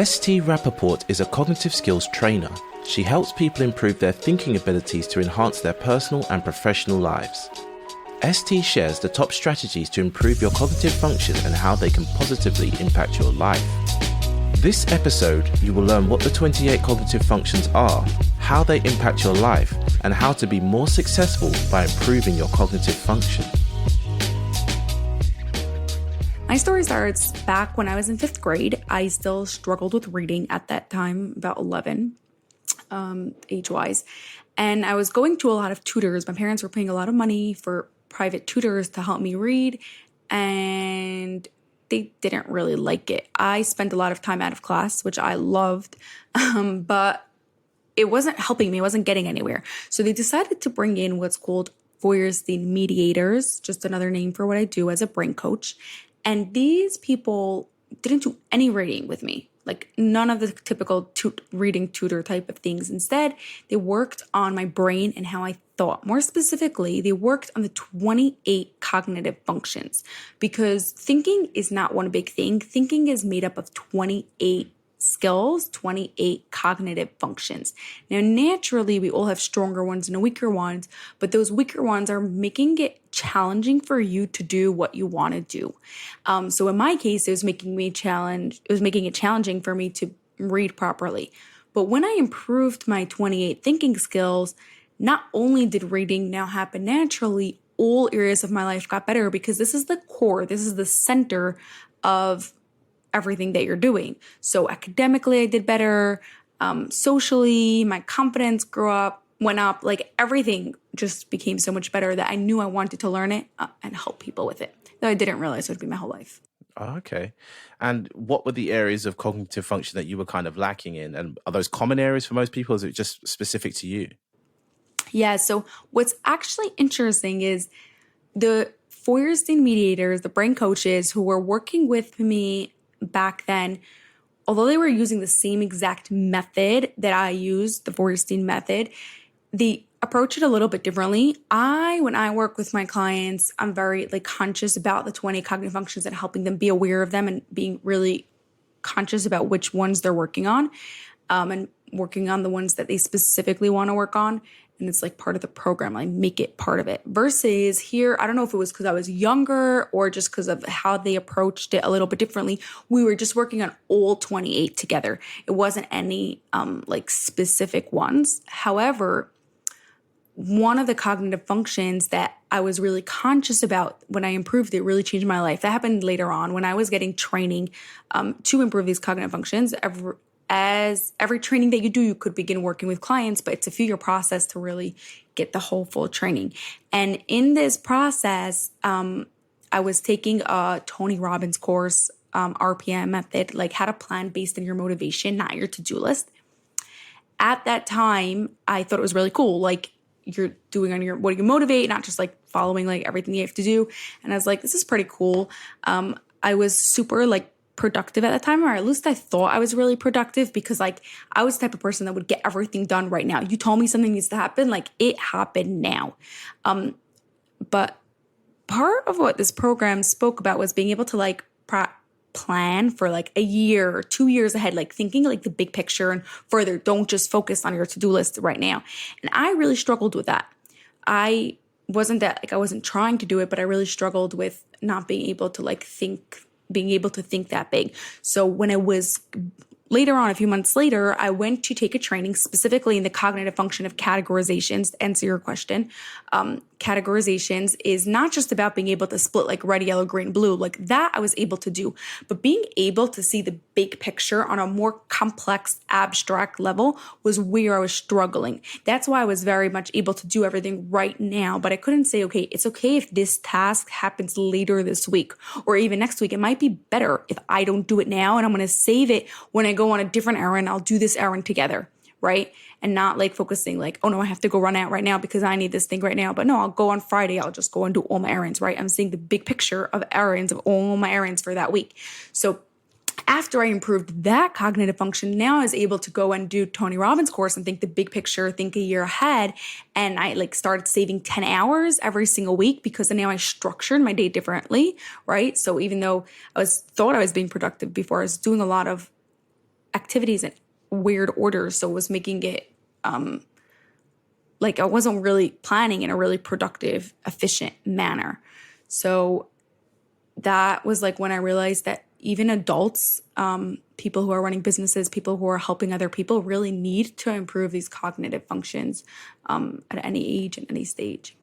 St. Rappaport is a cognitive skills trainer. She helps people improve their thinking abilities to enhance their personal and professional lives. St. shares the top strategies to improve your cognitive function and how they can positively impact your life. This episode, you will learn what the 28 cognitive functions are, how they impact your life, and how to be more successful by improving your cognitive function. My story starts back when I was in 5th grade. I still struggled with reading at that time, about 11, age-wise. And I was going to a lot of tutors. My parents were paying a lot of money for private tutors to help me read, and they didn't really like it. I spent a lot of time out of class, which I loved, but it wasn't helping me. It wasn't getting anywhere. So they decided to bring in what's called Feuerstein mediators, just another name for what I do as a brain coach. And these people didn't do any reading with me, like none of the typical reading tutor type of things. Instead, they worked on my brain and how I thought. More specifically, they worked on the 28 cognitive functions, because thinking is not one big thing. Thinking is made up of 28 skills, 28 cognitive functions. Now, naturally, we all have stronger ones and weaker ones, but those weaker ones are making it challenging for you to do what you want to do. So in my case, it was making it challenging for me to read properly. But when I improved my 28 thinking skills, not only did reading now happen naturally, all areas of my life got better, because this is the core, this is the center of everything that you're doing. So academically, I did better. Socially, my confidence went up. Like everything just became so much better that I knew I wanted to learn it and help people with it. Though I didn't realize it would be my whole life. Oh, okay. And what were the areas of cognitive function that you were kind of lacking in? And are those common areas for most people, or is it just specific to you? Yeah, so what's actually interesting is the Feuerstein mediators, the brain coaches who were working with me back then, although they were using the same exact method that I used, the Feuerstein method, they approach it a little bit differently. When I work with my clients, I'm very conscious about the 20 cognitive functions and helping them be aware of them and being really conscious about which ones they're working on, and working on the ones that they specifically want to work on. And it's like part of the program. I make it part of it. Versus here, I don't know if it was because I was younger or just because of how they approached it a little bit differently. We were just working on all 28 together. It wasn't any specific ones. However, one of the cognitive functions that I was really conscious about when I improved it really changed my life. That happened later on when I was getting training to improve these cognitive functions. As every training that you do, you could begin working with clients, but it's a 2-year process to really get the whole full training. And in this process, I was taking a Tony Robbins course, RPM method, like how to plan based on your motivation, not your to-do list. At that time, I thought it was really cool. Like you're doing on your, what do you motivate, not just following everything you have to do. And I was like, this is pretty cool. I was super productive at the time, or at least I thought I was really productive, because I was the type of person that would get everything done right now. You told me something needs to happen, it happened now. But part of what this program spoke about was being able to plan for a year or 2 years ahead, thinking the big picture and further. Don't just focus on your to-do list right now. And I really struggled with that. I wasn't trying to do it, but I really struggled with not being able to think that big. So when I was later on, a few months later, I went to take a training specifically in the cognitive function of categorizations. To answer your question, categorizations is not just about being able to split red, yellow, green, blue. That I was able to do, but being able to see the big picture on a more complex, abstract level was where I was struggling. That's why I was very much able to do everything right now, but I couldn't say, okay, it's okay if this task happens later this week or even next week. It might be better if I don't do it now, and I'm going to save it when I go on a different errand. I'll do this errand together, right? And not focusing oh no, I have to go run out right now because I need this thing right now. But no, I'll go on Friday. I'll just go and do all my errands, right? I'm seeing the big picture of errands, of all my errands for that week. So after I improved that cognitive function, now I was able to go and do Tony Robbins course and think the big picture, think a year ahead. And I started saving 10 hours every single week because now I structured my day differently, right? So even though thought I was being productive before, I was doing a lot of activities in weird order. So it was making it like I wasn't really planning in a really productive, efficient manner. So that was like when I realized that even adults, people who are running businesses, people who are helping other people really need to improve these cognitive functions at any age and any stage.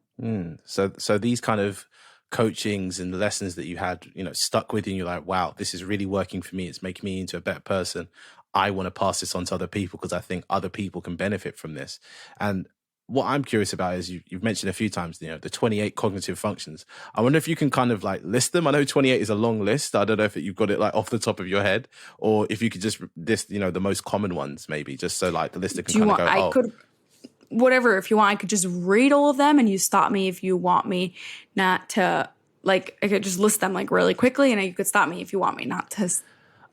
So these kind of coachings and lessons that you had, stuck with you, and you're like, wow, this is really working for me. It's making me into a better person. I want to pass this on to other people because I think other people can benefit from this. And what I'm curious about is you've mentioned a few times, the 28 cognitive functions. I wonder if you can kind of like list them. I know 28 is a long list. I don't know if you've got it like off the top of your head, or if you could just list, the most common ones maybe, just so like the listener can kind of go, I could, whatever, if you want, I could just read all of them and you stop me if you want me not to, like, I could just list them like really quickly and you could stop me if you want me not to,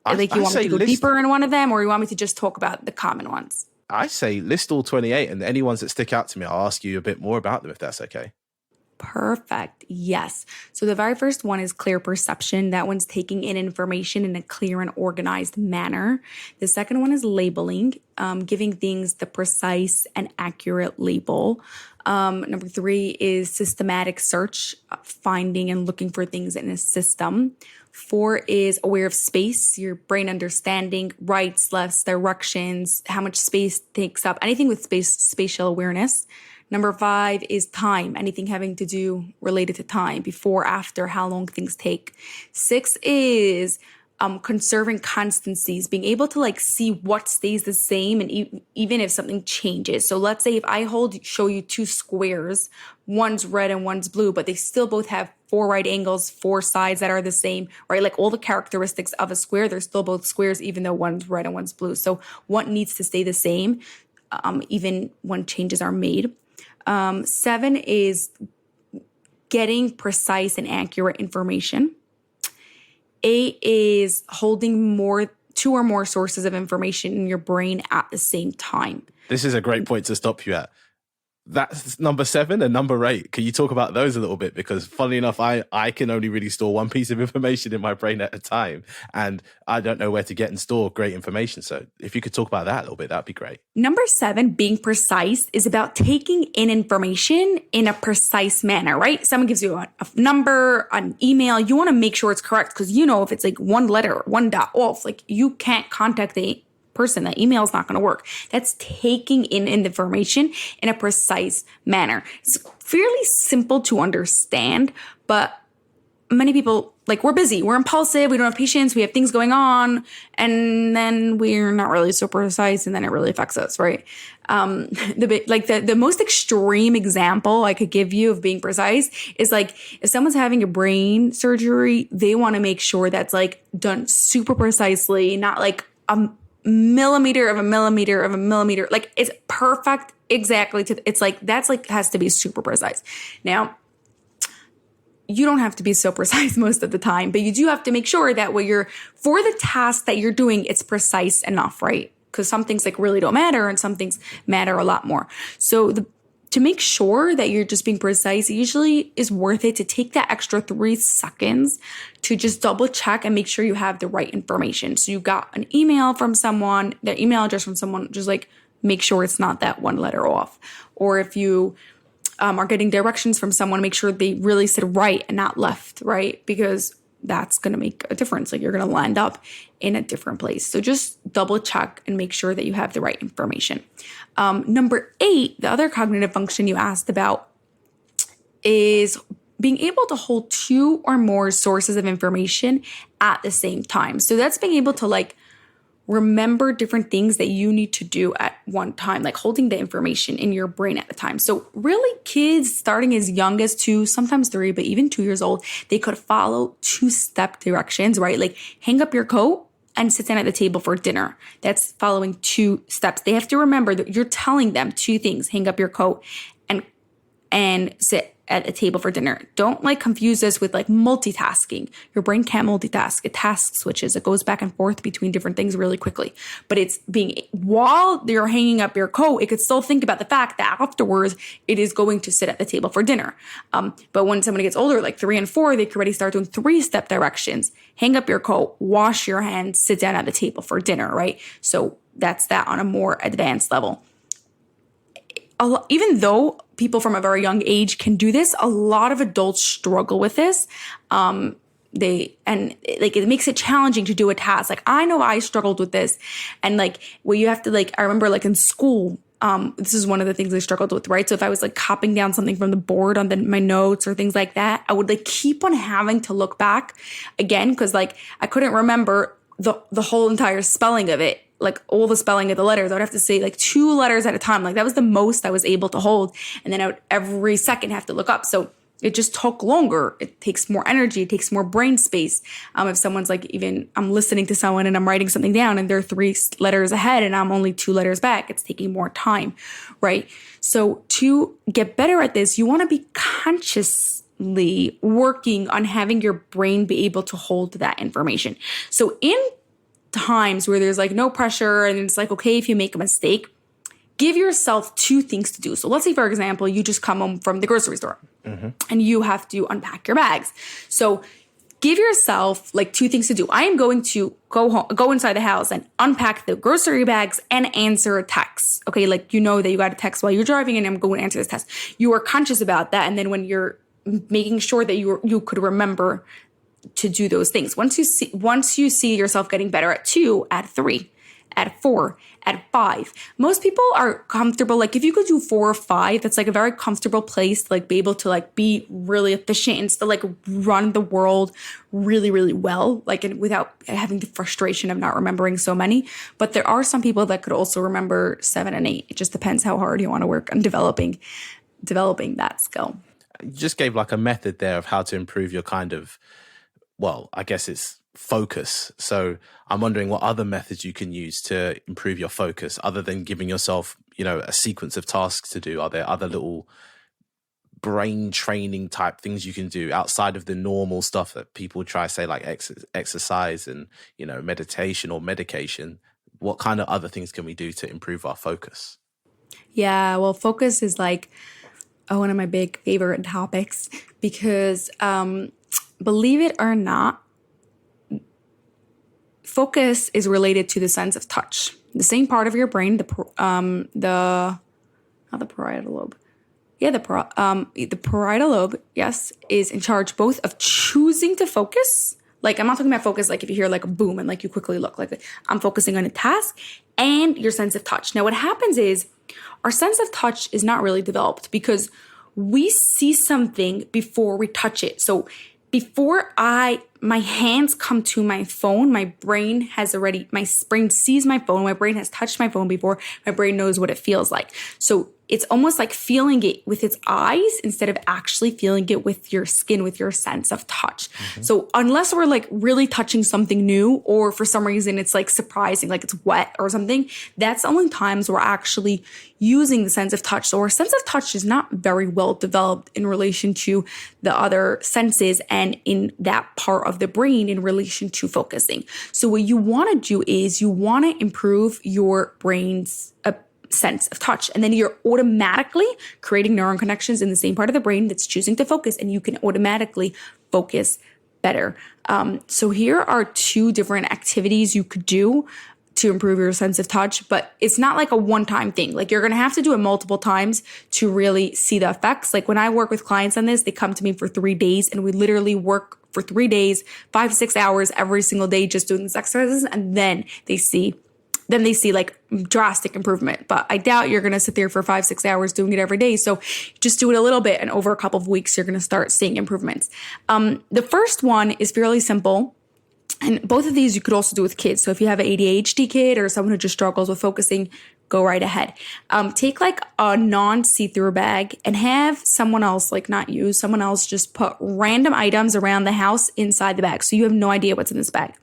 like you want me to go deeper in one of them, or you want me to just talk about the common ones. I say list all 28, and any ones that stick out to me, I'll ask you a bit more about them if that's okay. Perfect. Yes. So the very first one is clear perception. That one's taking in information in a clear and organized manner. The second one is labeling, giving things the precise and accurate label. Number 3 is systematic search, finding and looking for things in a system. 4 is aware of space, your brain understanding rights, lefts, directions, how much space takes up, anything with spatial awareness. Number 5 is time, anything having to do related to time, before, after, how long things take. 6 is conserving constancies, being able to like see what stays the same and even if something changes. So let's say if I show you 2 squares, one's red and one's blue, but they still both have 4 right angles, 4 sides that are the same, right? Like all the characteristics of a square, they're still both squares, even though one's red and one's blue. So what needs to stay the same, even when changes are made. 7 is getting precise and accurate information. 8 is holding 2 or more sources of information in your brain at the same time. This is a great point to stop you at. That's number 7 and number 8. Can you talk about those a little bit? Because funnily enough, I can only really store one piece of information in my brain at a time, and I don't know where to get and store great information. So if you could talk about that a little bit, that'd be great. Number 7, being precise, is about taking in information in a precise manner, right? Someone gives you a number, an email. You want to make sure it's correct because if it's like one letter, one dot off, like you can't contact the person. That email is not going to work. That's taking in information in a precise manner. It's fairly simple to understand, but many people, like, we're busy, we're impulsive, we don't have patience, we have things going on, and then we're not really so precise, and then it really affects us, right? The most extreme example I could give you of being precise is like if someone's having a brain surgery, they want to make sure that's like done super precisely, not like a millimeter of a millimeter of a millimeter. Like it's perfect exactly it's like that's like has to be super precise. Now, you don't have to be so precise most of the time, but you do have to make sure that for the task that you're doing, it's precise enough, right? Because some things like really don't matter and some things matter a lot more. So to make sure that you're just being precise, it usually is worth it to take that extra 3 seconds to just double check and make sure you have the right information. So you got an email from someone, their email address from someone, just like make sure it's not that one letter off. Or if you are getting directions from someone, make sure they really said right and not left, right? Because that's going to make a difference. Like you're going to land up in a different place. So just double check and make sure that you have the right information. Number 8, the other cognitive function you asked about is being able to hold 2 or more sources of information at the same time. So that's being able to like remember different things that you need to do at one time, like holding the information in your brain at the time. So really kids starting as young as 2, sometimes 3, but even 2 years old, they could follow 2-step directions, right? Like hang up your coat and sit down at the table for dinner. That's following 2 steps. They have to remember that you're telling them 2 things: hang up your coat and sit at a table for dinner. Don't like confuse this with like multitasking. Your brain can't multitask. It task switches. It goes back and forth between different things really quickly. But it's being, while you're hanging up your coat, it could still think about the fact that afterwards it is going to sit at the table for dinner. But when somebody gets older, like 3 and 4, they could already start doing 3-step directions. Hang up your coat, wash your hands, sit down at the table for dinner, right? So that's that on a more advanced level. Even though people from a very young age can do this, a lot of adults struggle with this. It makes it challenging to do a task. Like, I know I struggled with this. And like, well, you have to like, I remember like in school, this is one of the things I struggled with, right? So if I was like copying down something from the board on my notes or things like that, I would like keep on having to look back again, because like I couldn't remember the whole entire spelling of it, like all the spelling of the letters. I would have to say like 2 letters at a time. Like that was the most I was able to hold. And then I would every second have to look up. So it just took longer. It takes more energy. It takes more brain space. If someone's like, even I'm listening to someone and I'm writing something down and they're 3 letters ahead and I'm only 2 letters back, it's taking more time, right? So to get better at this, you want to be consciously working on having your brain be able to hold that information. So in times where there's like no pressure and it's like, okay, if you make a mistake, give yourself 2 things to do. So let's say, for example, you just come home from the grocery store and you have to unpack your bags. So give yourself like 2 things to do. I am going to go inside the house and unpack the grocery bags and answer a text. Okay, like you know that you got a text while you're driving and I'm going to answer this text. You are conscious about that. And then when you're making sure that you could remember to do those things. Once you see yourself getting better at 2, add 3, add 4, add 5. Most people are comfortable. Like if you could do 4 or 5, that's like a very comfortable place to like be able to like be really efficient and still like run the world really, really well, like and without having the frustration of not remembering so many. But there are some people that could also remember 7 and 8. It just depends how hard you want to work on developing that skill. You just gave like a method there of how to improve your kind of, well, I guess it's focus. So I'm wondering what other methods you can use to improve your focus other than giving yourself, a sequence of tasks to do. Are there other little brain training type things you can do outside of the normal stuff that people try to say, like exercise and, meditation or medication? What kind of other things can we do to improve our focus? Yeah, well, focus is like one of my big favorite topics because believe it or not, focus is related to the sense of touch. The same part of your brain, the parietal lobe. Yeah, the parietal lobe, yes, is in charge both of choosing to focus. Like I'm not talking about focus like if you hear like a boom and like you quickly look, like I'm focusing on a task, and your sense of touch. Now what happens is our sense of touch is not really developed because we see something before we touch it. So before my hands come to my phone, my brain sees my phone. My brain has touched my phone before. My brain knows what it feels like. So it's almost like feeling it with its eyes instead of actually feeling it with your skin, with your sense of touch. Mm-hmm. So unless we're like really touching something new, or for some reason it's like surprising, like it's wet or something, that's the only times we're actually using the sense of touch. So our sense of touch is not very well developed in relation to the other senses and in that part of the brain in relation to focusing. So what you want to do is you want to improve your brain's sense of touch. And then you're automatically creating neuron connections in the same part of the brain that's choosing to focus, and you can automatically focus better. So here are 2 different activities you could do to improve your sense of touch, but it's not like a one-time thing. Like you're going to have to do it multiple times to really see the effects. Like when I work with clients on this, they come to me for 3 days and we literally work for 3 days, 5 to 6 hours every single day, just doing these exercises. And then they see like drastic improvement. But I doubt you're going to sit there for 5-6 hours doing it every day. So just do it a little bit. And over a couple of weeks, you're going to start seeing improvements. The first one is fairly simple. And both of these you could also do with kids. So if you have an ADHD kid or someone who just struggles with focusing, go right ahead. Take like a non-see-through bag and have someone else, like not you, someone else just put random items around the house inside the bag. So you have no idea what's in this bag.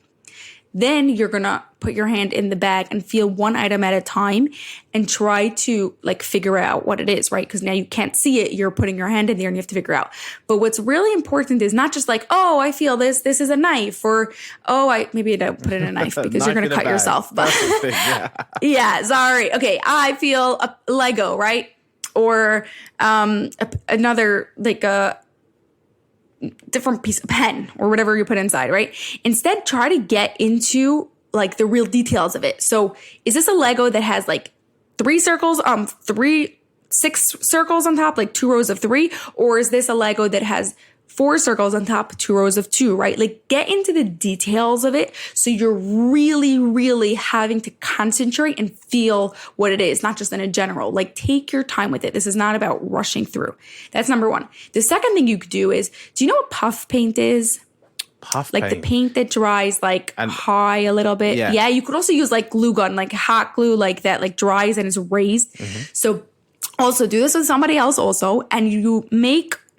Then you're going to put your hand in the bag and feel one item at a time and try to like figure out what it is, right? Because now you can't see it. You're putting your hand in there and you have to figure out. But what's really important is not just like, oh, I feel this is a knife, or, oh, maybe I don't put in a knife because you're going to cut yourself. But yeah, sorry. Okay, I feel a Lego, right? Or another, like a different piece of pen or whatever you put inside, right? Instead, try to get into like the real details of it. So is this a Lego that has like 6 circles on top, like 2 rows of 3? Or is this a Lego that has 4 circles on top, 2 rows of 2, right? Like get into the details of it. So you're really, really having to concentrate and feel what it is, not just in a general. Like take your time with it. This is not about rushing through. That's number one. The second thing you could do is, do you know what puff paint is? Puff like paint. The paint that dries like high a little bit. Yeah. You could also use like glue gun, like hot glue, like that, like dries and is raised. Mm-hmm. So also do this with somebody else also. And you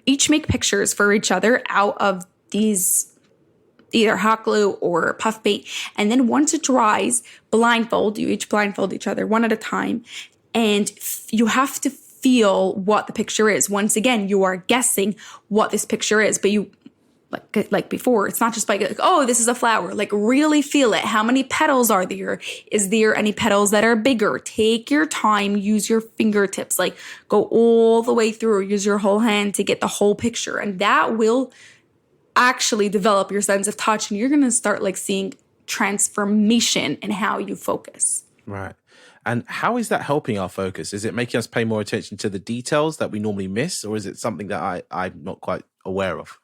each make pictures for each other out of these either hot glue or puff paint. And then once it dries, you each blindfold each other one at a time. And you have to feel what the picture is. Once again, you are guessing what this picture is, but you, like before, it's not just like, oh, this is a flower. Like really feel it. How many petals are there? Is there any petals that are bigger? Take your time, use your fingertips, like go all the way through, use your whole hand to get the whole picture. And that will actually develop your sense of touch. And you're going to start like seeing transformation in how you focus. Right. And how is that helping our focus? Is it making us pay more attention to the details that we normally miss? Or is it something that I'm not quite aware of?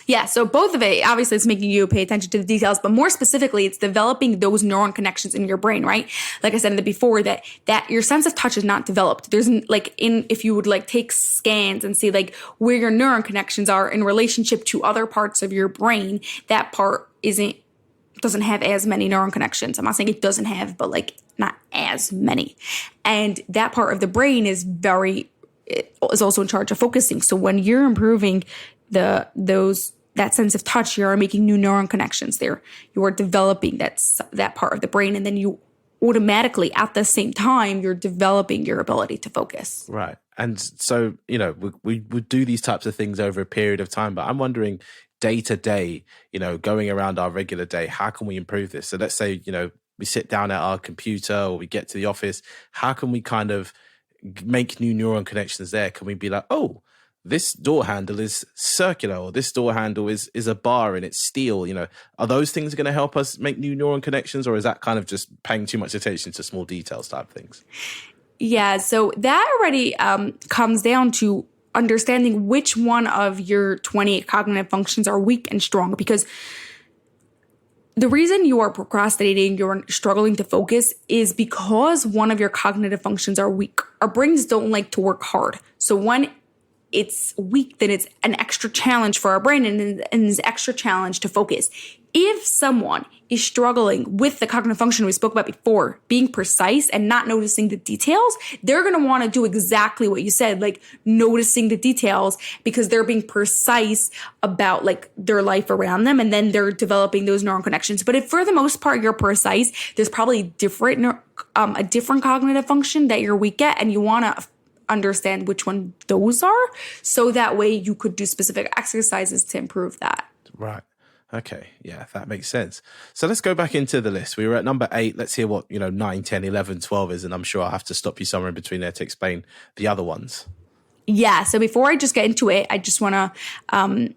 Yeah, so both of it, obviously it's making you pay attention to the details, but more specifically, it's developing those neuron connections in your brain, right? Like I said in the before, that your sense of touch is not developed. There's like if you would like take scans and see like where your neuron connections are in relationship to other parts of your brain, that part doesn't have as many neuron connections. I'm not saying it doesn't have, but like not as many. And that part of the brain is also in charge of focusing. So when you're improving that sense of touch, you are making new neuron connections there. You are developing that part of the brain, and then you automatically, at the same time, you're developing your ability to focus. Right. And so, we would do these types of things over a period of time, but I'm wondering day to day, going around our regular day, how can we improve this? So let's say, we sit down at our computer or we get to the office. How can we kind of make new neuron connections there? Can we be like, oh, this door handle is circular, or this door handle is a bar and it's steel? Are those things going to help us make new neuron connections, or is that kind of just paying too much attention to small details type things? Yeah, so that already comes down to understanding which one of your 28 cognitive functions are weak and strong, because the reason you are procrastinating, you're struggling to focus, is because one of your cognitive functions are weak. Our brains don't like to work hard. So when it's weak, then it's an extra challenge for our brain, and it's an extra challenge to focus. If someone is struggling with the cognitive function we spoke about before, being precise and not noticing the details, they're going to want to do exactly what you said, like noticing the details, because they're being precise about like their life around them, and then they're developing those neural connections. But if for the most part you're precise, there's probably a different cognitive function that you're weak at, and you want to understand which one those are, so that way you could do specific exercises to improve that. Right. Okay. Yeah, that makes sense. So let's go back into the list. We were at number 8. Let's hear what, 9, 10, 11, 12 is. And I'm sure I'll have to stop you somewhere in between there to explain the other ones. Yeah. So before I just get into it, I just want to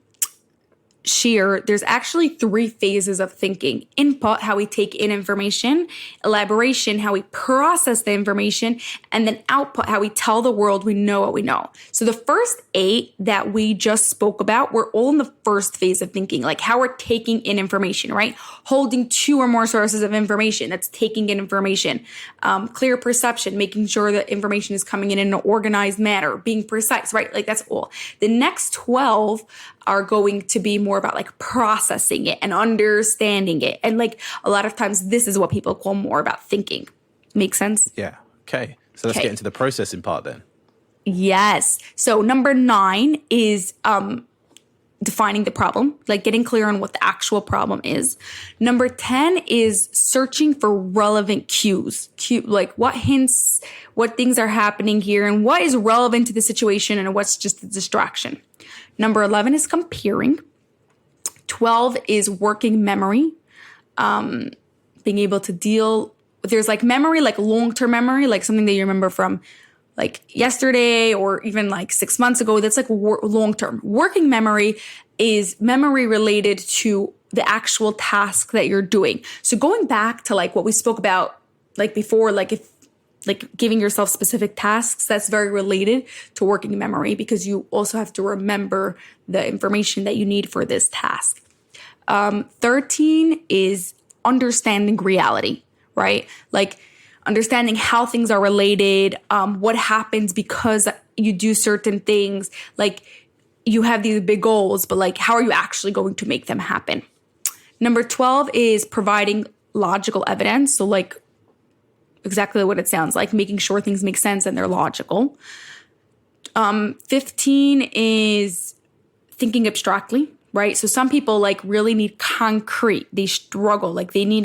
share, there's actually 3 phases of thinking: input, how we take in information; elaboration, how we process the information; and then output, how we tell the world we know what we know. So the first 8 that we just spoke about were all in the first phase of thinking, like how we're taking in information, right? Holding 2 or more sources of information, that's taking in information. Clear perception, making sure that information is coming in an organized manner, being precise, right? Like that's all. The next 12 are going to be more about like processing it and understanding it. And like a lot of times this is what people call more about thinking. Make sense? Yeah. Okay. So let's get into the processing part then. Yes. So number 9 is defining the problem, like getting clear on what the actual problem is. Number 10 is searching for relevant cues, like what hints, what things are happening here and what is relevant to the situation and what's just a distraction. Number 11 is comparing. 12 is working memory, being able to deal. There's like memory, like long-term memory, like something that you remember from like yesterday or even like 6 months ago. That's like long-term. Working memory is memory related to the actual task that you're doing. So going back to like what we spoke about like before, like if like giving yourself specific tasks, that's very related to working memory because you also have to remember the information that you need for this task. 13 is understanding reality, right? Like understanding how things are related, what happens because you do certain things. Like you have these big goals, but like how are you actually going to make them happen? Number 12 is providing logical evidence. So like exactly what it sounds like, making sure things make sense and they're logical. 15 is thinking abstractly, right? So some people like really need concrete. They struggle. Like they need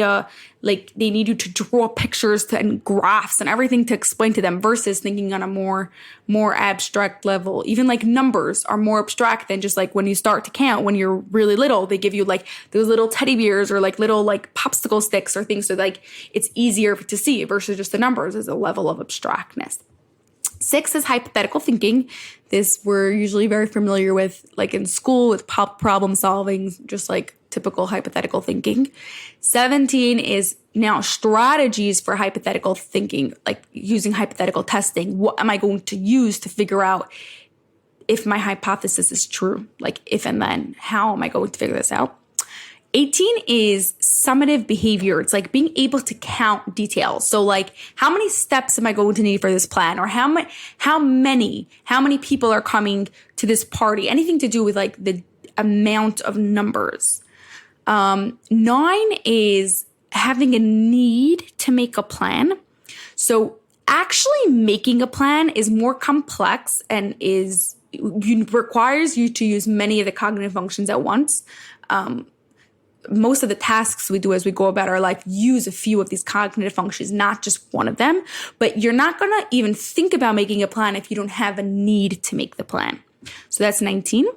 you to draw pictures and graphs and everything to explain to them versus thinking on a more abstract level. Even like numbers are more abstract than just like when you start to count, when you're really little, they give you like those little teddy bears or like little like popsicle sticks or things. So like it's easier to see versus just the numbers as a level of abstractness. 6 is hypothetical thinking. This we're usually very familiar with, like in school with problem solving, just like typical hypothetical thinking. 17 is now strategies for hypothetical thinking, like using hypothetical testing. What am I going to use to figure out if my hypothesis is true? Like if and then, how am I going to figure this out? 18 is summative behavior. It's like being able to count details. So like how many steps am I going to need for this plan, or how many people are coming to this party? Anything to do with like the amount of numbers. 9 is having a need to make a plan. So actually making a plan is more complex and requires you to use many of the cognitive functions at once. Most of the tasks we do as we go about our life use a few of these cognitive functions, not just one of them. But you're not going to even think about making a plan if you don't have a need to make the plan. So that's 19.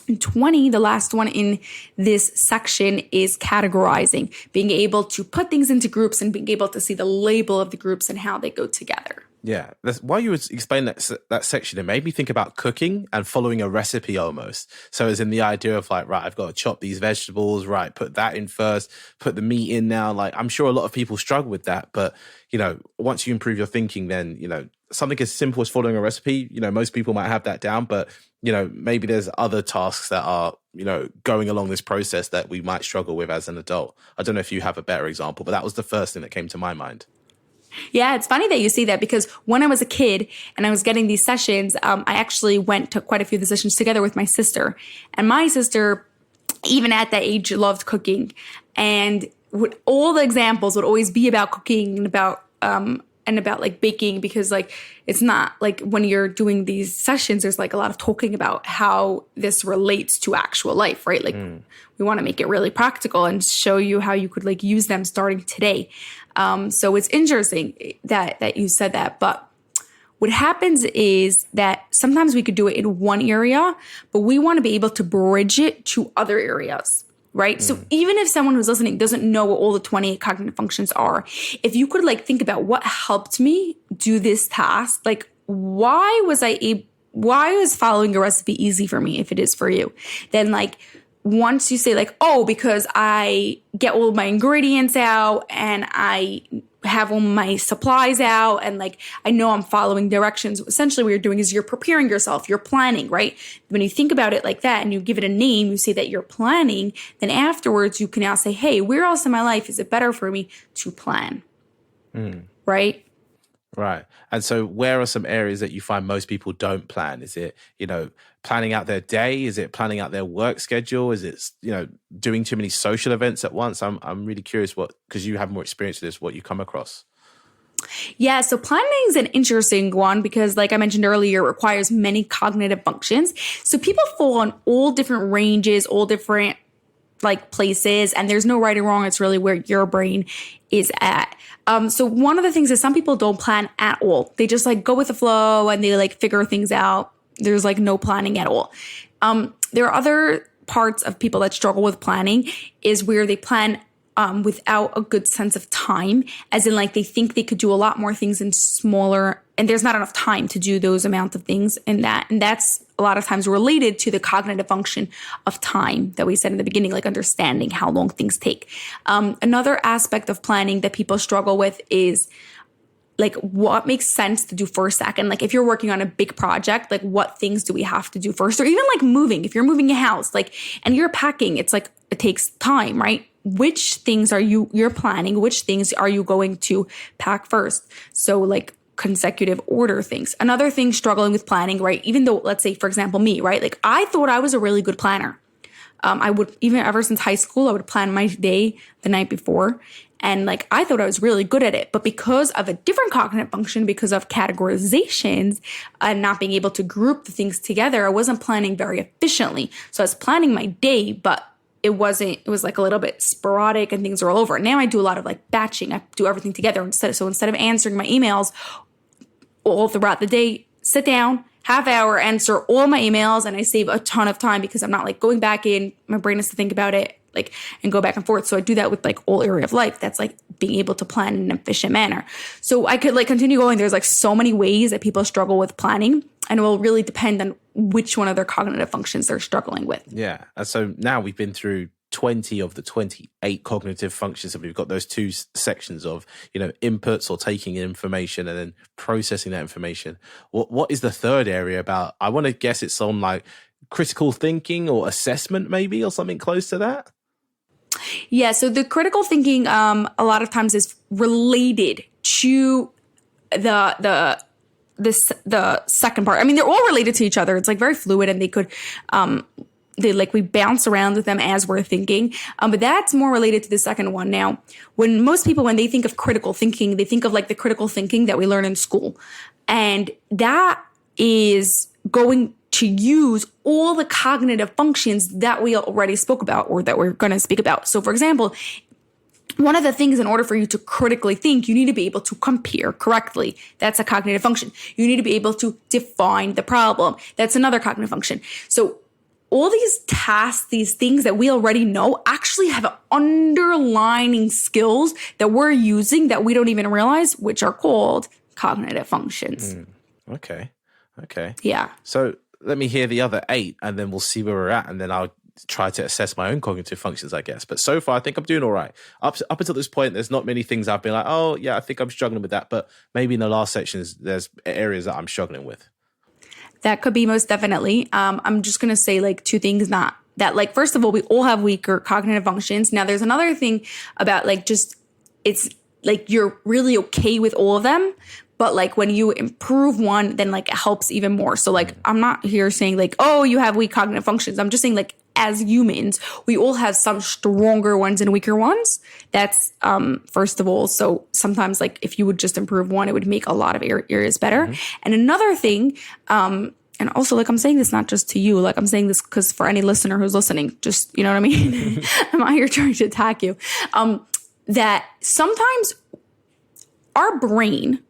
And 20, the last one in this section, is categorizing, being able to put things into groups and being able to see the label of the groups and how they go together. Yeah, while you were explaining that section, it made me think about cooking and following a recipe almost. So as in the idea of like, right, I've got to chop these vegetables, right, put that in first, put the meat in now. Like I'm sure a lot of people struggle with that. But, you know, once you improve your thinking, then, you know, something as simple as following a recipe, you know, most people might have that down. But, you know, maybe there's other tasks that are, you know, going along this process that we might struggle with as an adult. I don't know if you have a better example, but that was the first thing that came to my mind. Yeah, it's funny that you say that because when I was a kid and I was getting these sessions, I actually went to quite a few of the sessions together with my sister. And my sister, even at that age, loved cooking. And all the examples would always be about cooking and about like baking, because like it's not like when you're doing these sessions, there's like a lot of talking about how this relates to actual life, right? Like we want to make it really practical and show you how you could like use them starting today. So it's interesting that you said that. But what happens is that sometimes we could do it in one area, but we want to be able to bridge it to other areas, right? So even if someone who's listening doesn't know what all the 28 cognitive functions are, if you could like think about what helped me do this task, like why was following a recipe easy for me if it is for you? Then like once you say like, oh, because I get all of my ingredients out and I have all my supplies out and like I know I'm following directions. Essentially what you're doing is you're preparing yourself, you're planning, right? When you think about it like that and you give it a name, you say that you're planning, then afterwards you can now say, hey, where else in my life is it better for me to plan? Right? Right. And so where are some areas that you find most people don't plan? Is it, you know, planning out their day? Is it planning out their work schedule? Is it, you know, doing too many social events at once? I'm really curious because you have more experience with this, what you come across. Yeah, so planning is an interesting one because, like I mentioned earlier, it requires many cognitive functions. So people fall on all different ranges, all different like places, and there's no right or wrong. It's really where your brain is at. So one of the things is some people don't plan at all. They just like go with the flow and they like figure things out. There's like no planning at all. There are other parts of people that struggle with planning is where they plan without a good sense of time, as in like they think they could do a lot more things in smaller, and there's not enough time to do those amount of things in that. And that's a lot of times related to the cognitive function of time that we said in the beginning, like understanding how long things take. Another aspect of planning that people struggle with is like what makes sense to do first, second. Like if you're working on a big project, like what things do we have to do first? Or even like moving, if you're moving a house, like, and you're packing, it's like, it takes time, right? Which things are you're planning? Which things are you going to pack first? So like consecutive order things. Another thing struggling with planning, right? Even though, let's say, for example, me, right? Like I thought I was a really good planner. I would, even ever since high school, I would plan my day the night before. And like, I thought I was really good at it, but because of a different cognitive function, because of categorizations and not being able to group the things together, I wasn't planning very efficiently. So I was planning my day, but it was like a little bit sporadic and things are all over. Now I do a lot of like batching. I do everything together instead of answering my emails all throughout the day, sit down, half hour, answer all my emails, and I save a ton of time because I'm not like going back in. My brain has to think about it like and go back and forth. So I do that with like all area of life. That's like being able to plan in an efficient manner. So I could like continue going. There's like so many ways that people struggle with planning, and it will really depend on which one of their cognitive functions they're struggling with. Yeah. And so now we've been through 20 of the 28 cognitive functions. And we've got those two sections of, inputs or taking in information and then processing that information. What is the third area about? I want to guess it's on like critical thinking or assessment maybe, or something close to that. Yeah. So the critical thinking, a lot of times is related to the second part. I mean, they're all related to each other. It's like very fluid, and they could, we bounce around with them as we're thinking. But that's more related to the second one. Now, when they think of critical thinking, they think of like the critical thinking that we learn in school. And that is going to use all the cognitive functions that we already spoke about or that we're going to speak about. So for example, one of the things, in order for you to critically think, you need to be able to compare correctly. That's a cognitive function. You need to be able to define the problem. That's another cognitive function. So all these tasks, these things that we already know actually have underlying skills that we're using that we don't even realize, which are called cognitive functions. Okay. Yeah. So let me hear the other 8 and then we'll see where we're at. And then I'll try to assess my own cognitive functions, I guess. But so far, I think I'm doing all right. Up until this point, there's not many things I've been like, oh, yeah, I think I'm struggling with that. But maybe in the last sections, there's areas that I'm struggling with. That could be most definitely. I'm just going to say like 2 things, not that like, first of all, we all have weaker cognitive functions. Now there's another thing about like, just, it's like, you're really okay with all of them. But like when you improve one, then like it helps even more. So like, I'm not here saying like, oh, you have weak cognitive functions. I'm just saying like, as humans, we all have some stronger ones and weaker ones. That's first of all. So sometimes like if you would just improve one, it would make a lot of areas better. Mm-hmm. And another thing, and also like I'm saying this not just to you, like I'm saying this because for any listener who's listening, just, you know what I mean? I'm not here trying to attack you. That sometimes our brain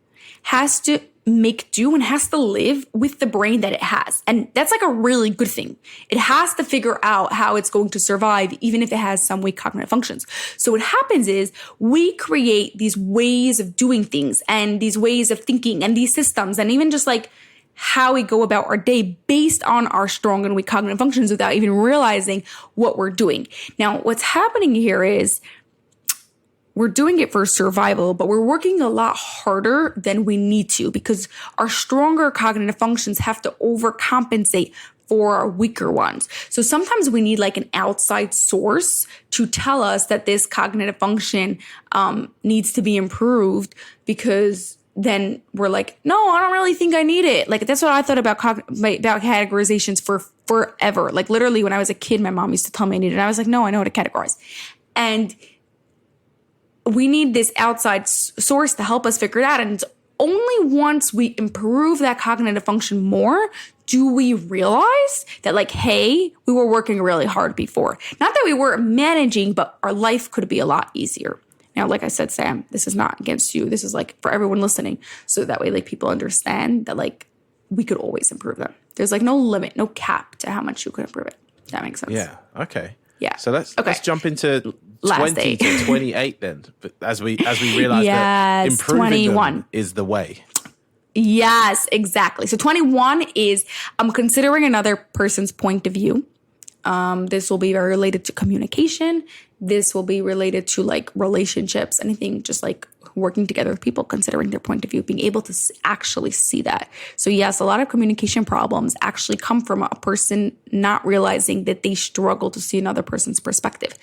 has to make do and has to live with the brain that it has. And that's like a really good thing. It has to figure out how it's going to survive, even if it has some weak cognitive functions. So what happens is we create these ways of doing things and these ways of thinking and these systems and even just like how we go about our day based on our strong and weak cognitive functions without even realizing what we're doing. Now, what's happening here is we're doing it for survival, but we're working a lot harder than we need to because our stronger cognitive functions have to overcompensate for our weaker ones. So sometimes we need like an outside source to tell us that this cognitive function needs to be improved, because then we're like, no, I don't really think I need it. Like that's what I thought about about categorizations for forever. Like literally when I was a kid, my mom used to tell me I needed it. And I was like, no, I know how to categorize. And we need this outside source to help us figure it out. And it's only once we improve that cognitive function more do we realize that, like, hey, we were working really hard before. Not that we weren't managing, but our life could be a lot easier. Now, like I said, Sam, this is not against you. This is like for everyone listening. So that way, like, people understand that, like, we could always improve them. There's like no limit, no cap to how much you could improve it. That makes sense. Yeah. Okay. Yeah. So let's jump into Last 20 day. to 28 then. But as we realize that improving 21 them is the way. Yes, exactly. So 21 is I'm considering another person's point of view. This will be very related to communication. This will be related to like relationships, anything just like working together with people, considering their point of view, being able to actually see that. So yes, a lot of communication problems actually come from a person not realizing that they struggle to see another person's perspective.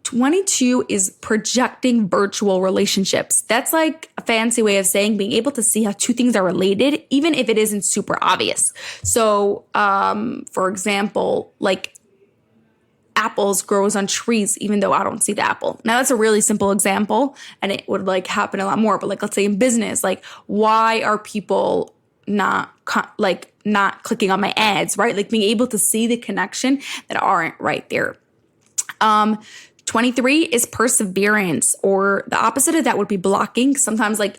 22 is projecting virtual relationships. That's like a fancy way of saying being able to see how two things are related, even if it isn't super obvious. So, for example, like apples grows on trees, even though I don't see the apple. Now that's a really simple example and it would like happen a lot more. But like, let's say in business, like why are people not clicking on my ads, right? Like being able to see the connection that aren't right there. 23 is perseverance, or the opposite of that would be blocking. Sometimes like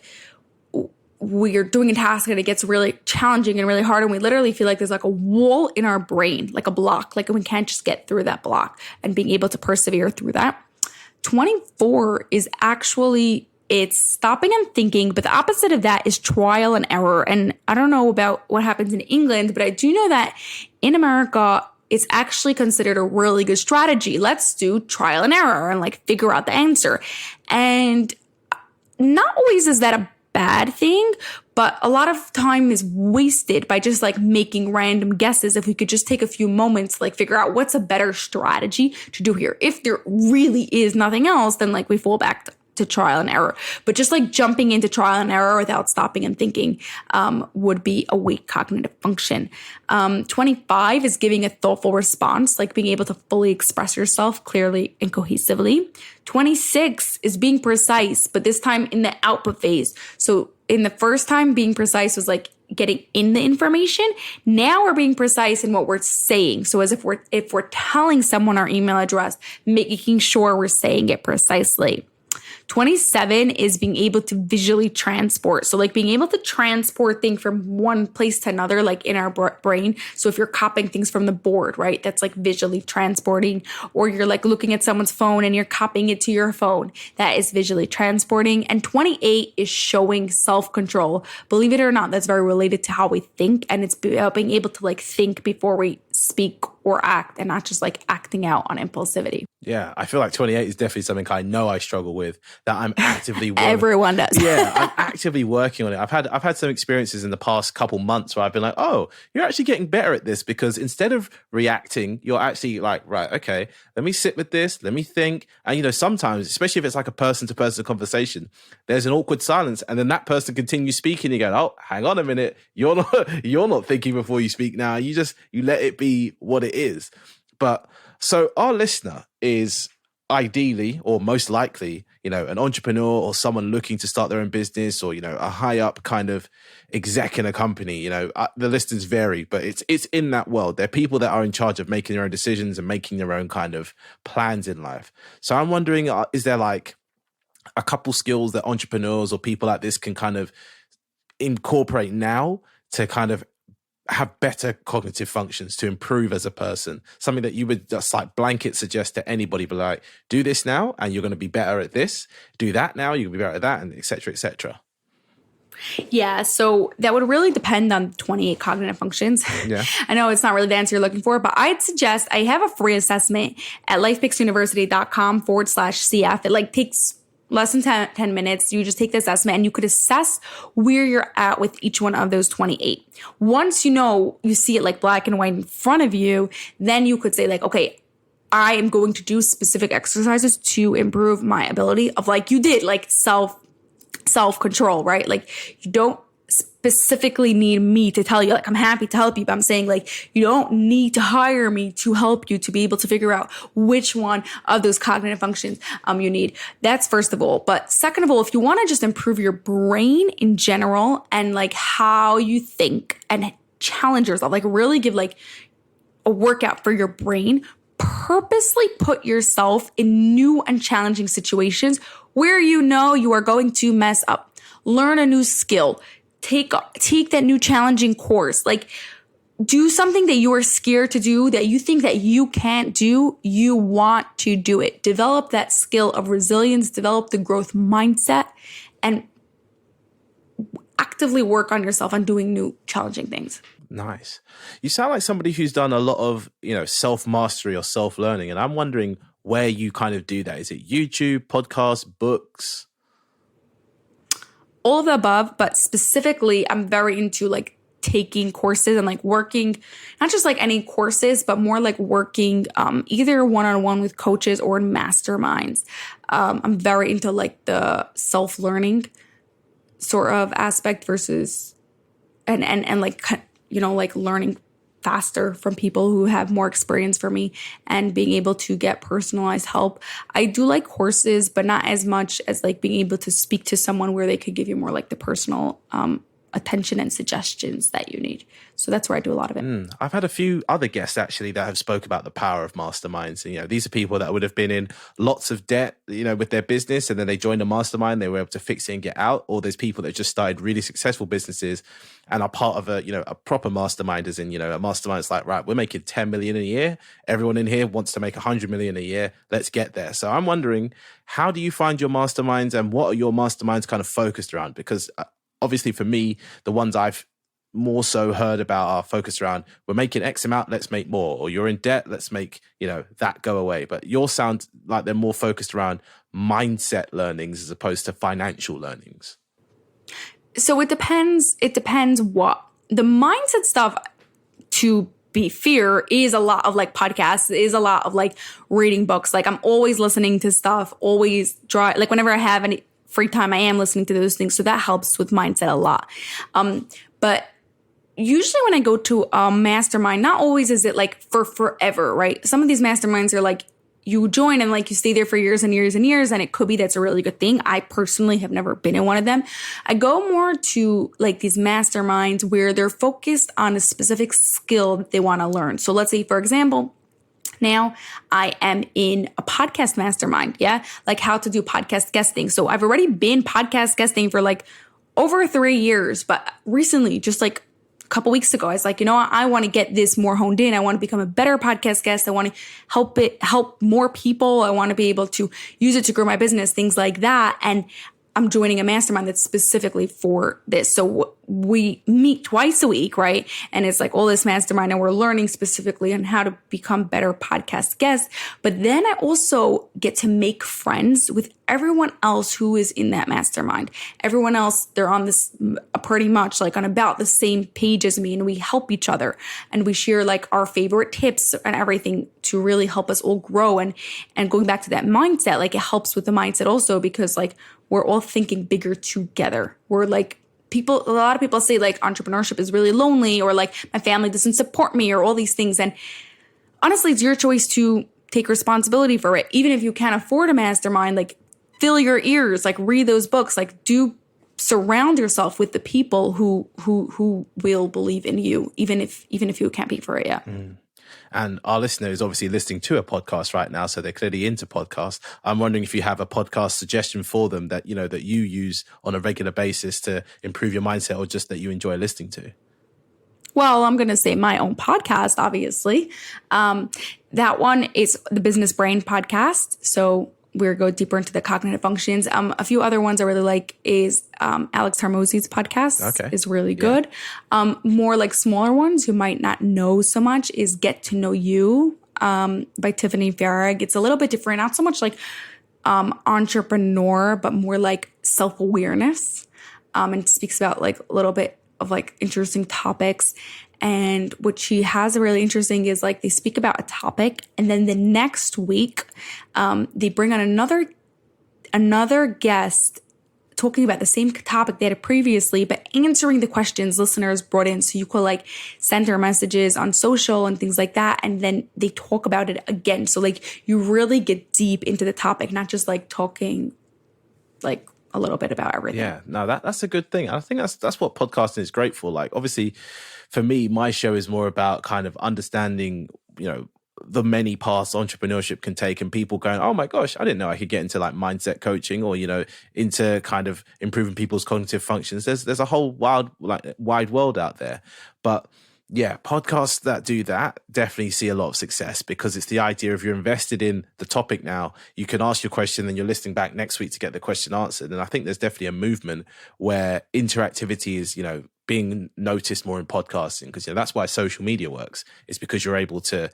we're doing a task and it gets really challenging and really hard and we literally feel like there's like a wall in our brain, like a block, like we can't just get through that block, and being able to persevere through that. 24 is actually, it's stopping and thinking, but the opposite of that is trial and error. And I don't know about what happens in England, but I do know that in America, it's actually considered a really good strategy. Let's do trial and error and like figure out the answer. And not always is that a bad thing, but a lot of time is wasted by just like making random guesses. If we could just take a few moments to like figure out what's a better strategy to do here. If there really is nothing else, then like we fall back to trial and error. But just like jumping into trial and error without stopping and thinking would be a weak cognitive function. 25 is giving a thoughtful response, like being able to fully express yourself clearly and cohesively. 26 is being precise, but this time in the output phase. So in the first time, being precise was like getting in the information. Now we're being precise in what we're saying. So as if we're telling someone our email address, making sure we're saying it precisely. 27 is being able to visually transport. So like being able to transport things from one place to another, like in our brain. So if you're copying things from the board, right, that's like visually transporting. Or you're like looking at someone's phone and you're copying it to your phone. That is visually transporting. And 28 is showing self-control. Believe it or not, that's very related to how we think. And it's about being able to like think before we speak or act, and not just like acting out on impulsivity. Yeah, I feel like 28 is definitely something I know I struggle with, that I'm actively working. Everyone does. Yeah, I'm actively working on it. I've had some experiences in the past couple months where I've been like, oh, you're actually getting better at this, because instead of reacting, you're actually like, right, okay, let me sit with this, let me think. And you know, sometimes, especially if it's like a person-to-person conversation, there's an awkward silence, and then that person continues speaking. You go, oh, hang on a minute, you're not thinking before you speak now. You let it be what it is. But so our listener is ideally, or most likely, you know, an entrepreneur or someone looking to start their own business, or, you know, a high up kind of exec in a company. You know, the listings vary, but it's in that world. They're people that are in charge of making their own decisions and making their own kind of plans in life. So I'm wondering, is there like a couple skills that entrepreneurs or people like this can kind of incorporate now to kind of have better cognitive functions, to improve as a person? Something that you would just like blanket suggest to anybody, but like, do this now and you're going to be better at this. Do that now, you'll be better at that, and et cetera, et cetera. Yeah, so that would really depend on 28 cognitive functions. Yeah. I know it's not really the answer you're looking for, but I'd suggest, I have a free assessment at lifepicksuniversity.com/CF. It like takes less than 10 minutes. You just take the assessment and you could assess where you're at with each one of those 28. Once you see it like black and white in front of you, then you could say like, okay, I am going to do specific exercises to improve my ability of, like you did, like self-control, right? Like you don't specifically need me to tell you, like, I'm happy to help you, but I'm saying, like, you don't need to hire me to help you to be able to figure out which one of those cognitive functions you need. That's first of all. But second of all, if you want to just improve your brain in general and like how you think and challenge yourself, like really give like a workout for your brain, purposely put yourself in new and challenging situations where you know you are going to mess up. Learn a new skill. Take that new challenging course. Like, do something that you are scared to do, that you think that you can't do. You want to do it. Develop that skill of resilience. Develop the growth mindset, and actively work on yourself on doing new challenging things. Nice. You sound like somebody who's done a lot of, self-mastery or self-learning. And I'm wondering where you kind of do that. Is it YouTube, podcasts, books? All of the above, but specifically, I'm very into like taking courses and like working, not just like any courses, but more like working either one-on-one with coaches or in masterminds. I'm very into like the self-learning sort of aspect versus and like, like learning faster from people who have more experience for me and being able to get personalized help. I do like courses, but not as much as like being able to speak to someone where they could give you more like the personal attention and suggestions that you need. So that's where I do a lot of it. I've had a few other guests actually that have spoke about the power of masterminds. And, these are people that would have been in lots of debt, with their business, and then they joined a mastermind, they were able to fix it and get out. Or there's people that just started really successful businesses and are part of a proper mastermind, as in, a mastermind. It's like, right, we're making 10 million a year. Everyone in here wants to make 100 million a year. Let's get there. So I'm wondering, how do you find your masterminds, and what are your masterminds kind of focused around? Because obviously for me, the ones I've more so heard about are focused around, we're making X amount, let's make more, or you're in debt, let's make, that go away. But yours sound like they're more focused around mindset learnings as opposed to financial learnings. So it depends. It depends what the mindset stuff, to be fair, is a lot of like podcasts, is a lot of like reading books. Like I'm always listening to stuff, always like whenever I have any free time, I am listening to those things. So that helps with mindset a lot. But usually when I go to a mastermind, not always is it like for forever, right? Some of these masterminds are like you join and like you stay there for years and years and years. And it could be that's a really good thing. I personally have never been in one of them. I go more to like these masterminds where they're focused on a specific skill that they want to learn. So let's say, for example, now I am in a podcast mastermind. Yeah. Like how to do podcast guesting. So I've already been podcast guesting for like over 3 years, but recently, just like a couple weeks ago, I was like, I want to get this more honed in. I want to become a better podcast guest. I want to help more people. I want to be able to use it to grow my business, things like that. And I'm joining a mastermind that's specifically for this. So we meet twice a week, right? And it's like all this mastermind, and we're learning specifically on how to become better podcast guests. But then I also get to make friends with everyone else who is in that mastermind. Everyone else, they're on this pretty much like on about the same page as me, and we help each other and we share like our favorite tips and everything to really help us all grow. And going back to that mindset, like it helps with the mindset also, because like we're all thinking bigger together. We're like a lot of people say like entrepreneurship is really lonely, or like my family doesn't support me, or all these things. And honestly, it's your choice to take responsibility for it. Even if you can't afford a mastermind, like fill your ears, like read those books, like surround yourself with the people who will believe in you, even if you can't pay for it yet. And our listener is obviously listening to a podcast right now, so they're clearly into podcasts. I'm wondering if you have a podcast suggestion for them that that you use on a regular basis to improve your mindset, or just that you enjoy listening to. Well, I'm going to say my own podcast, obviously. That one is the Business Brain podcast. So we'll go deeper into the cognitive functions. A few other ones I really like is Alex Hormozi's podcast is really good. More like smaller ones you might not know so much is Get to Know You by Tiffany Farag. It's a little bit different, not so much like entrepreneur, but more like self-awareness. And speaks about like a little bit of like interesting topics. And what she has really interesting is like they speak about a topic, and then the next week they bring on another guest talking about the same topic they had previously, but answering the questions listeners brought in. So you could like send their messages on social and things like that. And then they talk about it again. So like you really get deep into the topic, not just like talking like a little bit about everything. Yeah, no, that's a good thing. I think that's what podcasting is great for. Like, obviously, for me, my show is more about kind of understanding, the many paths entrepreneurship can take, and people going, oh my gosh, I didn't know I could get into like mindset coaching or, into kind of improving people's cognitive functions. There's a whole wide world out there. But yeah, podcasts that do that definitely see a lot of success, because it's the idea of you're invested in the topic now. You can ask your question, then you're listening back next week to get the question answered. And I think there's definitely a movement where interactivity is, being noticed more in podcasting, because that's why social media works. It's because you're able to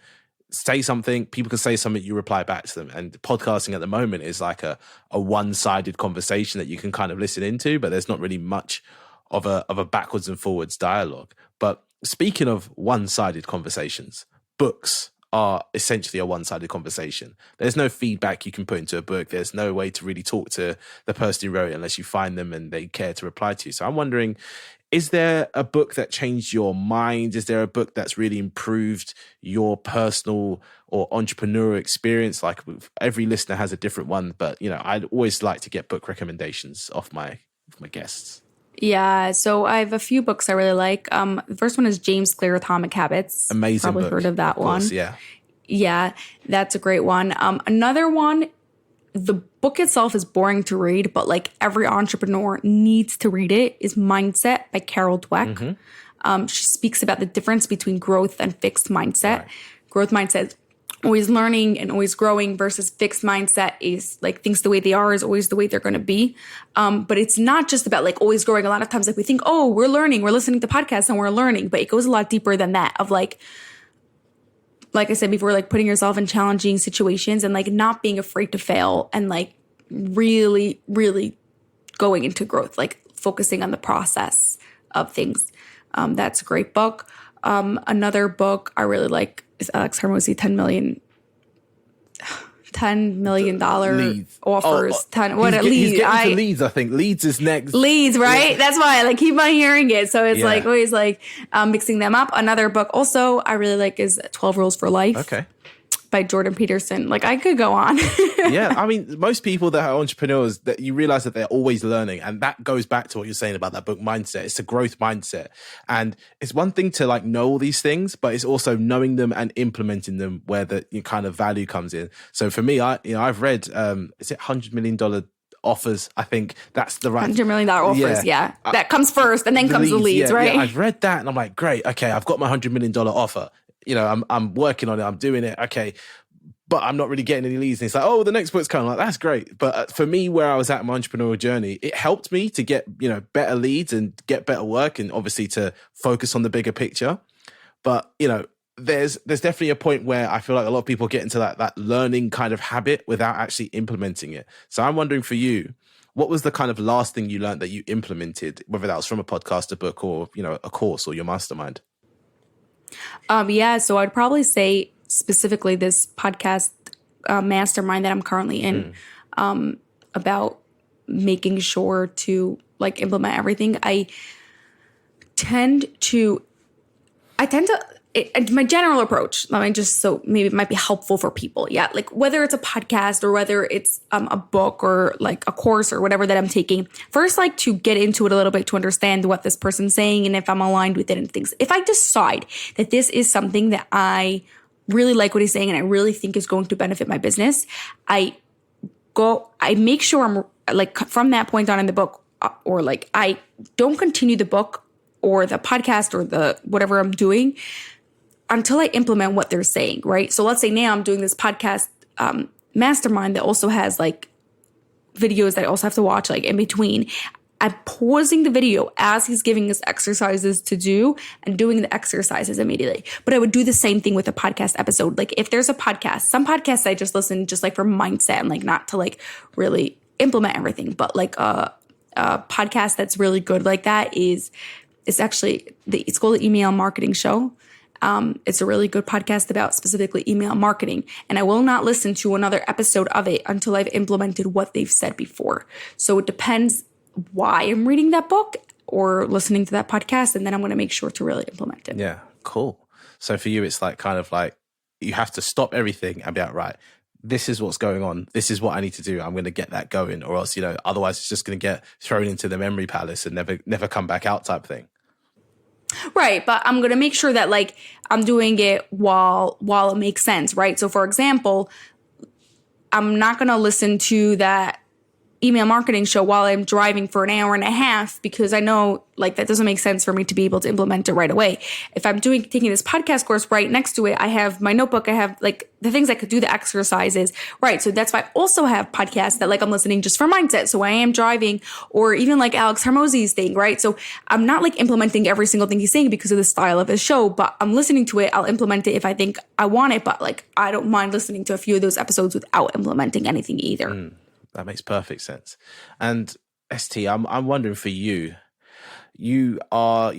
say something, people can say something, you reply back to them. And podcasting at the moment is like a one-sided conversation that you can kind of listen into, but there's not really much of a backwards and forwards dialogue. But speaking of one-sided conversations, books are essentially a one-sided conversation. There's no feedback you can put into a book. There's no way to really talk to the person who wrote it unless you find them and they care to reply to you. So I'm wondering, is there a book that changed your mind? Is there a book that's really improved your personal or entrepreneurial experience? Like, every listener has a different one, but I'd always like to get book recommendations off my guests. Yeah, so I have a few books I really like. The first one is James Clear, Atomic Habits. Amazing Probably book. heard of that one. Course, yeah. Yeah, that's a great one. Another one, the book itself is boring to read, but like every entrepreneur needs to read it, is Mindset by Carol Dweck. Mm-hmm. She speaks about the difference between growth and fixed mindset. Right. Growth mindset is always learning and always growing, versus fixed mindset is like things the way they are is always the way they're going to be. But it's not just about like always growing. A lot of times like we think, oh, we're learning, we're listening to podcasts and we're learning, but it goes a lot deeper than that, of like I said before, like putting yourself in challenging situations and like not being afraid to fail, and like really, really going into growth, like focusing on the process of things. That's a great book. Another book I really like is Alex Hormozi, $10 million Leads. offers. He's getting to Leads, I think. Leads is next. Leads, right? Yeah. That's why I like keep on hearing it. So it's like always like mixing them up. Another book also I really like is 12 Rules for Life. Okay. By Jordan Peterson. Like, I could go on. Yeah, I mean, most people that are entrepreneurs, that you realize that they're always learning, and that goes back to what you're saying about that book Mindset. It's a growth mindset, and it's one thing to like know all these things, but it's also knowing them and implementing them where the kind of value comes in. So for me, I've read is it $100 million offers? I think that's the right $100 million offers. Yeah. That comes first, and then comes the leads, right? Yeah, I've read that, and I'm like, great, okay, I've got my $100 million offer. I'm working on it, I'm doing it, okay, but I'm not really getting any leads. And it's like, oh, the next book's coming. Like, that's great. But for me, where I was at in my entrepreneurial journey, it helped me to get, better leads and get better work, and obviously to focus on the bigger picture. But, there's definitely a point where I feel like a lot of people get into that learning kind of habit without actually implementing it. So I'm wondering, for you, what was the kind of last thing you learned that you implemented, whether that was from a podcast, a book, or, a course or your mastermind? So I'd probably say specifically this podcast mastermind that I'm currently in, about making sure to like implement everything. I tend to my general approach, so maybe it might be helpful for people. Yeah. Like whether it's a podcast or whether it's a book or like a course or whatever that I'm taking, first, like to get into it a little bit to understand what this person's saying and if I'm aligned with it and things. If I decide that this is something that I really like what he's saying and I really think is going to benefit my business, I make sure I'm like from that point on in the book, or like I don't continue the book or the podcast or the whatever I'm doing until I implement what they're saying, right? So let's say now I'm doing this podcast mastermind that also has like videos that I also have to watch like in between. I'm pausing the video as he's giving us exercises to do and doing the exercises immediately. But I would do the same thing with a podcast episode. Like if there's a podcast, some podcasts I just listen just like for mindset and like not to like really implement everything. But like a podcast that's really good like that it's called the Email Marketing Show. It's a really good podcast about specifically email marketing. And I will not listen to another episode of it until I've implemented what they've said before. So it depends why I'm reading that book or listening to that podcast, and then I'm going to make sure to really implement it. Yeah, cool. So for you, it's like kind of like you have to stop everything and be like, right, this is what's going on. This is what I need to do. I'm going to get that going, or else, otherwise it's just going to get thrown into the memory palace and never come back out type thing. Right. But I'm going to make sure that like I'm doing it while it makes sense. Right. So for example, I'm not going to listen to that email marketing show while I'm driving for an hour and a half, because I know like that doesn't make sense for me to be able to implement it right away. If I'm taking this podcast course, right next to it, I have my notebook. I have like the things I could do, the exercises, right? So that's why I also have podcasts that like I'm listening just for mindset. So I am driving, or even like Alex Hormozy's thing, right? So I'm not like implementing every single thing he's saying because of the style of his show, but I'm listening to it. I'll implement it if I think I want it, but like I don't mind listening to a few of those episodes without implementing anything either. That makes perfect sense. And ST, I'm wondering for you, you are,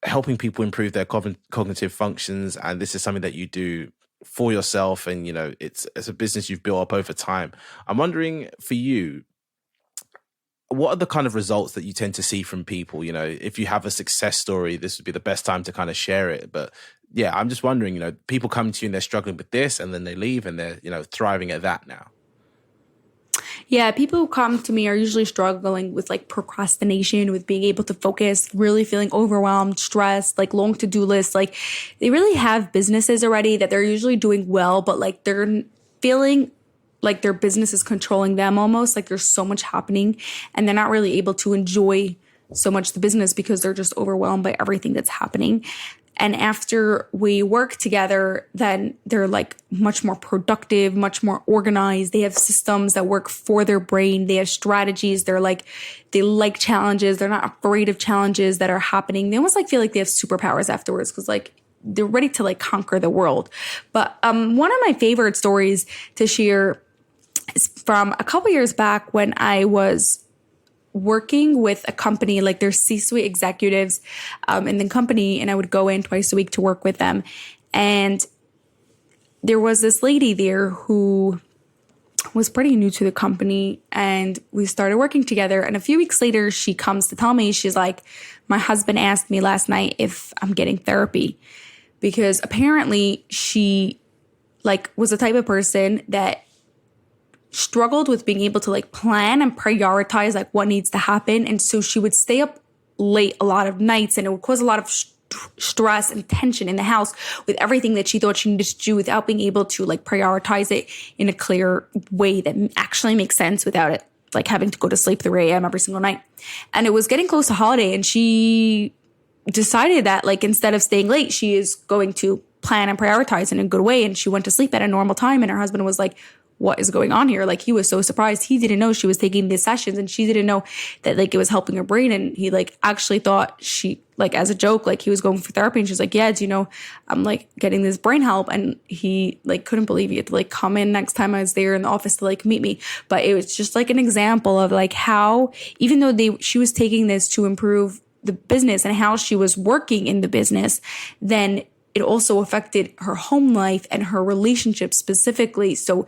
helping people improve their cognitive functions. And this is something that you do for yourself. And, it's a business you've built up over time. I'm wondering for you, what are the kind of results that you tend to see from people? If you have a success story, this would be the best time to kind of share it. But yeah, I'm just wondering, people come to you and they're struggling with this and then they leave and they're, thriving at that now. Yeah, people who come to me are usually struggling with like procrastination, with being able to focus, really feeling overwhelmed, stressed, like long to-do lists. Like they really have businesses already that they're usually doing well, but like they're feeling like their business is controlling them almost, like there's so much happening and they're not really able to enjoy so much the business because they're just overwhelmed by everything that's happening. And after we work together, then they're like much more productive, much more organized. They have systems that work for their brain. They have strategies. They like challenges. They're not afraid of challenges that are happening. They almost like feel like they have superpowers afterwards because like they're ready to like conquer the world. But one of my favorite stories to share is from a couple years back when I was working with a company, like their C-suite executives in the company, and I would go in twice a week to work with them. And there was this lady there who was pretty new to the company, and we started working together. And a few weeks later, she comes to tell me, she's like, my husband asked me last night if I'm getting therapy, because apparently she like was the type of person that struggled with being able to like plan and prioritize like what needs to happen. And so she would stay up late a lot of nights, and it would cause a lot of stress and tension in the house with everything that she thought she needed to do without being able to like prioritize it in a clear way that actually makes sense without it like having to go to sleep 3 a.m. every single night. And it was getting close to holiday, and she decided that like instead of staying late, she is going to plan and prioritize in a good way. And she went to sleep at a normal time, and her husband was like, what is going on here? Like he was so surprised. He didn't know she was taking these sessions, and she didn't know that like it was helping her brain. And he like actually thought she like as a joke, like he was going for therapy. And she's like, yeah, do you know, I'm like getting this brain help. And he like couldn't believe he had to like come in next time I was there in the office to like meet me. But it was just like an example of like how, even though she was taking this to improve the business and how she was working in the business, then it also affected her home life and her relationship specifically. So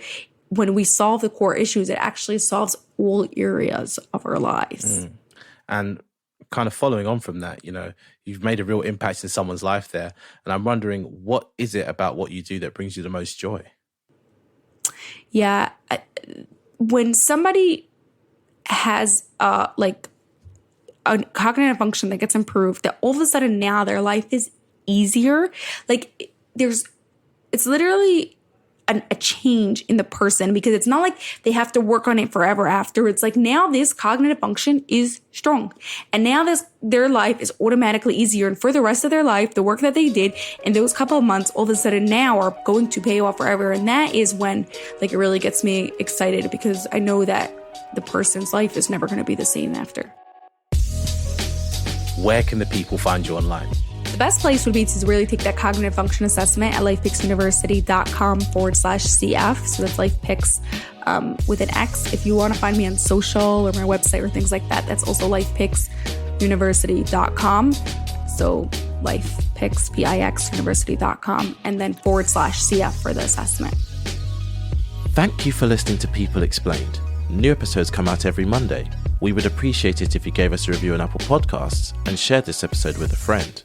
when we solve the core issues, it actually solves all areas of our lives. And kind of following on from that, you've made a real impact in someone's life there. And I'm wondering, what is it about what you do that brings you the most joy? Yeah. When somebody has like a cognitive function that gets improved, that all of a sudden now their life is easier. Like it's literally a change in the person, because it's not like they have to work on it forever after. It's like now this cognitive function is strong, and now their life is automatically easier. And for the rest of their life, the work that they did in those couple of months all of a sudden now are going to pay off forever. And that is when like it really gets me excited, because I know that the person's life is never going to be the same after. Where can the people find you online? The best place would be to really take that cognitive function assessment at lifepicksuniversity.com/CF. So that's LifePicks with an X. If you want to find me on social or my website or things like that, that's also lifepicksuniversity.com. So lifepicks, university.com, and then /CF for the assessment. Thank you for listening to People Explained. New episodes come out every Monday. We would appreciate it if you gave us a review on Apple Podcasts and shared this episode with a friend.